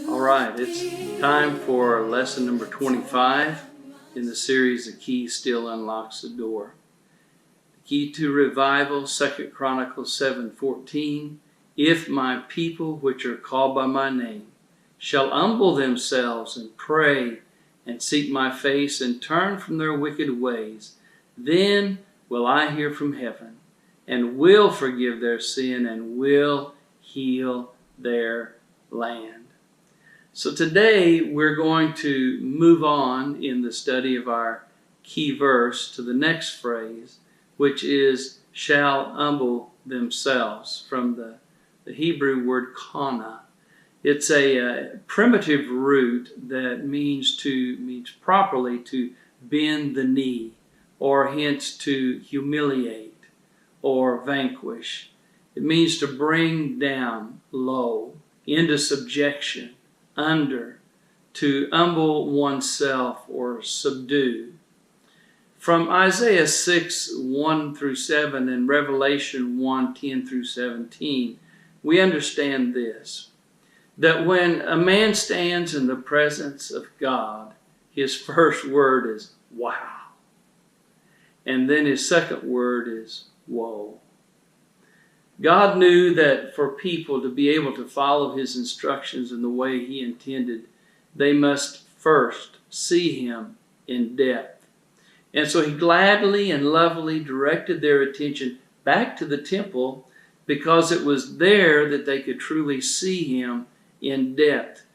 All right, it's time for lesson number 25 in the series, The Key Still Unlocks the Door. The key to revival, 2 Chronicles 7:14. If my people which are called by my name shall humble themselves and pray and seek my face and turn from their wicked ways, then will I hear from heaven and will forgive their sin and will heal their land. So today we're going to move on in the study of our key verse to the next phrase, which is shall humble themselves, from the Hebrew word kana. It's a primitive root that means properly to bend the knee, or hence to humiliate or vanquish. It means to bring down low, into subjection, under, to humble oneself or subdue. From Isaiah 6:1-7 and Revelation 1:10-17, we understand this, that when a man stands in the presence of God, his first word is wow. And then his second word is woe. God knew that for people to be able to follow his instructions in the way he intended, they must first see him in depth. And so he gladly and lovingly directed their attention back to the temple, because it was there that they could truly see him in depth.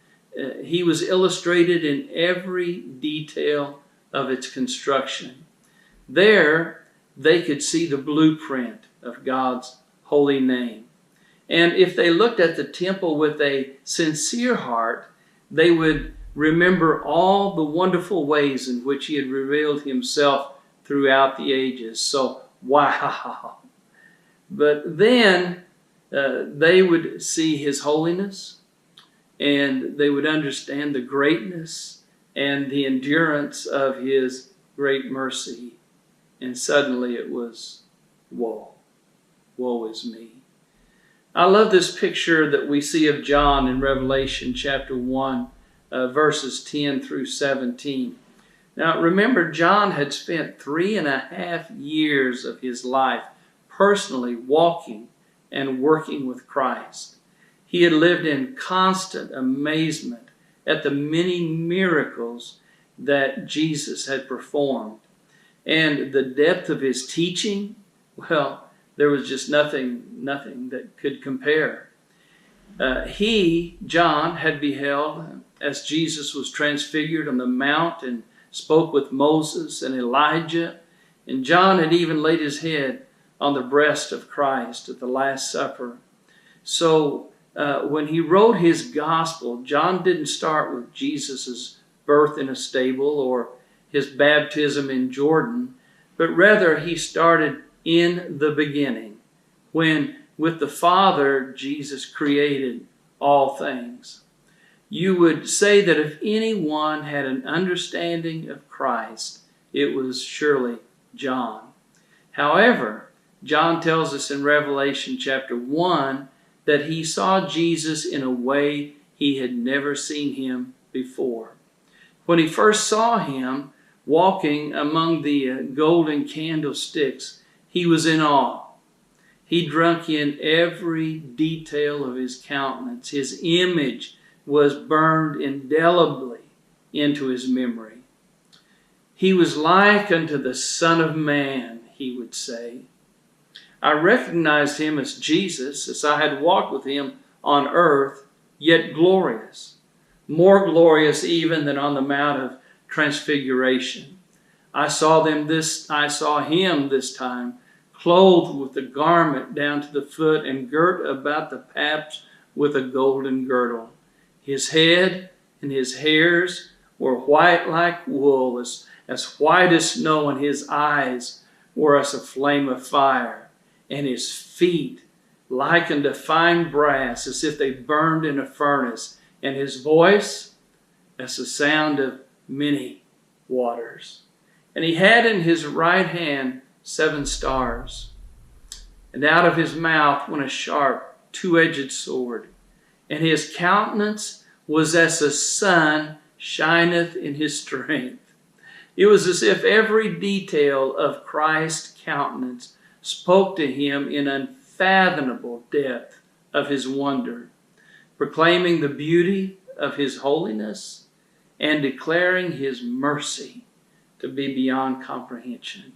He was illustrated in every detail of its construction. There they could see the blueprint of God's holy name. And if they looked at the temple with a sincere heart, they would remember all the wonderful ways in which he had revealed himself throughout the ages. So, wow. But then they would see his holiness, and they would understand the greatness and the endurance of his great mercy. And suddenly it was woe. Woe is me. I love this picture that we see of John in Revelation chapter 1, verses 10-17. Now remember, John had spent 3.5 years of his life personally walking and working with Christ. He had lived in constant amazement at the many miracles that Jesus had performed. And the depth of his teaching, well, there was just nothing that could compare. John, had beheld as Jesus was transfigured on the mount and spoke with Moses and Elijah. And John had even laid his head on the breast of Christ at the Last Supper. So when he wrote his gospel, John didn't start with Jesus' birth in a stable or his baptism in Jordan, but rather he started in the beginning, when with the Father Jesus created all things. You would say that if anyone had an understanding of Christ, it was surely John. However, John tells us in Revelation chapter 1 that he saw Jesus in a way he had never seen him before. When he first saw him walking among the golden candlesticks, he was in awe. He drank in every detail of his countenance. His image was burned indelibly into his memory. He was like unto the Son of Man, he would say. I recognized him as Jesus, as I had walked with him on earth, yet glorious, more glorious even than on the Mount of Transfiguration. I saw him this time, clothed with a garment down to the foot and girt about the paps with a golden girdle. His head and his hairs were white like wool, as white as snow, and his eyes were as a flame of fire, and his feet like unto fine brass, as if they burned in a furnace, and his voice as the sound of many waters. And he had in his right hand 7 stars. And out of his mouth went a sharp, two-edged sword. and his countenance was as the sun shineth in his strength. It was as if every detail of Christ's countenance spoke to him in unfathomable depth of his wonder, proclaiming the beauty of his holiness and declaring his mercy to be beyond comprehension.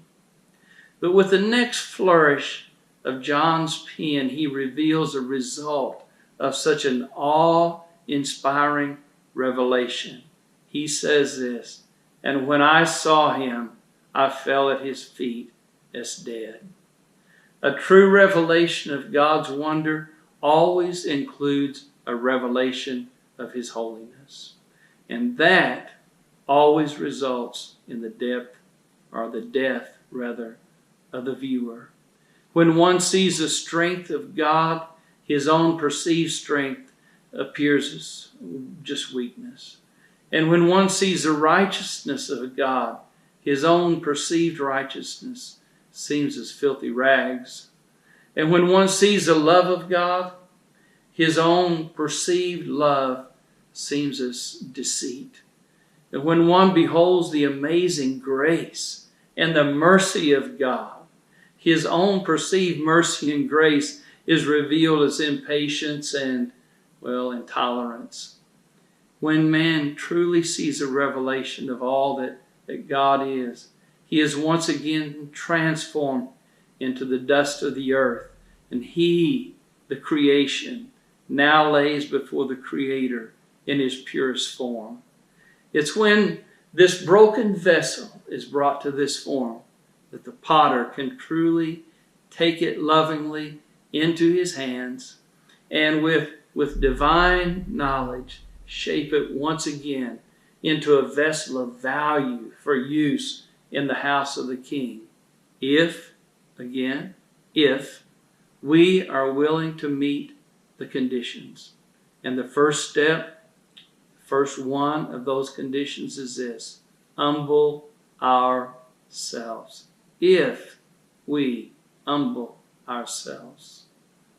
But with the next flourish of John's pen, he reveals a result of such an awe-inspiring revelation. He says this, "And when I saw him, I fell at his feet as dead." A true revelation of God's wonder always includes a revelation of his holiness. And that always results in the death of the viewer. When one sees the strength of God, his own perceived strength appears as just weakness. And when one sees the righteousness of God, his own perceived righteousness seems as filthy rags. And when one sees the love of God, his own perceived love seems as deceit. And when one beholds the amazing grace and the mercy of God, his own perceived mercy and grace is revealed as impatience and, intolerance. When man truly sees a revelation of all that God is, he is once again transformed into the dust of the earth, and he, the creation, now lays before the Creator in his purest form. It's when this broken vessel is brought to this form that the potter can truly take it lovingly into his hands and with divine knowledge shape it once again into a vessel of value for use in the house of the King. If we are willing to meet the conditions. And the first one of those conditions is this: humble ourselves. If we humble ourselves,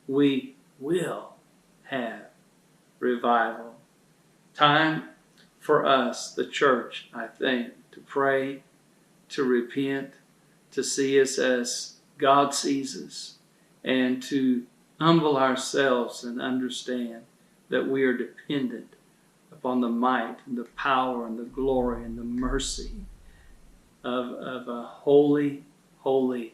we will have revival. Time for us, the church, I think, to pray, to repent, to see us as God sees us, and to humble ourselves and understand that we are dependent upon the might and the power and the glory and the mercy of a holy, holy